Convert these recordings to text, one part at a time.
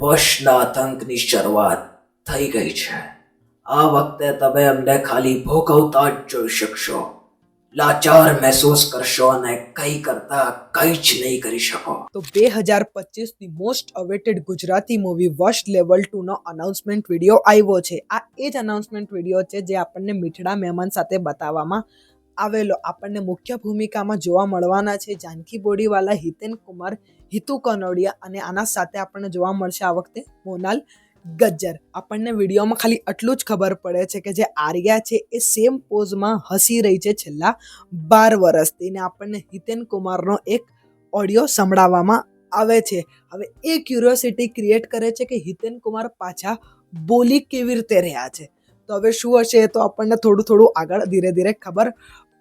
વશના આતંકની શરૂઆત થઈ ગઈ છે. આ વખતે તમે અમને ખાલી ભોગવતા જ જોઈ શકશો, લાચાર મહેસૂસ કરશો અને કંઈ કરતા કંઈ જ નહીં કરી શકો. તો 2025ની મોસ્ટ અવેટેડ ગુજરાતી મૂવી વશ લેવલ 2 નો અનાઉન્સમેન્ટ વિડીયો આવ્યો છે. આ એ જ અનાઉન્સમેન્ટ વિડીયો છે જે આપણને મીઠડા મહેમાન સાથે બતાવવામાં આવેલો. આપણને મુખ્ય ભૂમિકામાં જોવા મળવાના છે જાનકી બોડીવાલા, હિતેન કુમાર, હિતુ કનોડિયા અને આના સાથે આપણને જોવા મળશે આ વખતે મોનાલ ગજ્જર. આપણને વિડીયોમાં ખાલી આટલું જ ખબર પડે છે કે જે આર્યા છે એ સેમ પોઝમાં હસી રહી છે છેલ્લા 12 વર્ષથી, ને આપણને હિતેન કુમારનો એક ઓડિયો સંભળાવવામાં આવે છે. હવે એ ક્યુરિયોસિટી ક્રિએટ કરે છે કે હિતેન કુમાર પાછા બોલી કેવી રીતે રહ્યા છે. તો હવે શું હશે એ તો આપણને થોડું આગળ ધીરે ધીરે ખબર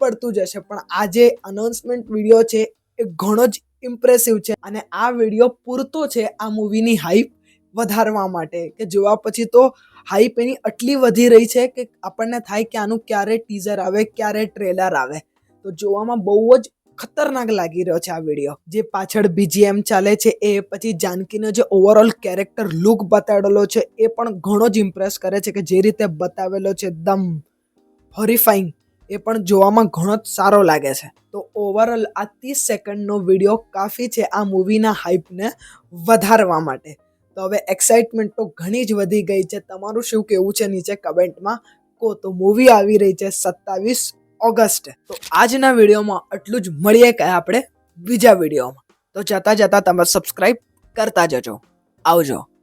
પડતું જશે. પણ આ જે અનાઉન્સમેન્ટ વિડીયો છે એ ઘણો જ ઇમ્પ્રેસિવ છે અને આ વિડીયો પૂરતો છે આ મૂવીની હાઈપ વધારવા માટે, કે જોવા પછી તો હાઈપ એની આટલી વધી રહી છે કે આપણને થાય કે આનું ક્યારે ટીઝર આવે, ક્યારે ટ્રેલર આવે. તો જોવામાં બહુ જ ખતરનાક લાગી રહ્યો છે આ વિડીયો. જે પાછળ BGM ચાલે છે એ, પછી જાનકીનો જે ઓવરઓલ કેરેક્ટર લુક બતાડેલો છે એ પણ ઘણો જ ઇમ્પ્રેસ કરે છે, કે જે રીતે બતાવેલો છે એકદમ હોરિફાઈંગ, એ પણ જોવામાં ઘણો જ સારો લાગે છે. તો ઓવરઓલ આ 30 સેકન્ડનો વિડીયો કાફી છે આ મૂવીના હાઈપને વધારવા માટે. તો હવે એક્સાઇટમેન્ટ તો ઘણી જ વધી ગઈ છે. તમારું શું કહેવું છે નીચે કમેન્ટમાં કહો. તો મૂવી આવી રહી છે 27 ઓગસ્ટે. તો આજના વિડીયોમાં આટલું જ. મળીએ કે આપણે બીજા વિડીયોમાં. તો જતા તમે સબસ્ક્રાઈબ કરતા જજો. આવજો.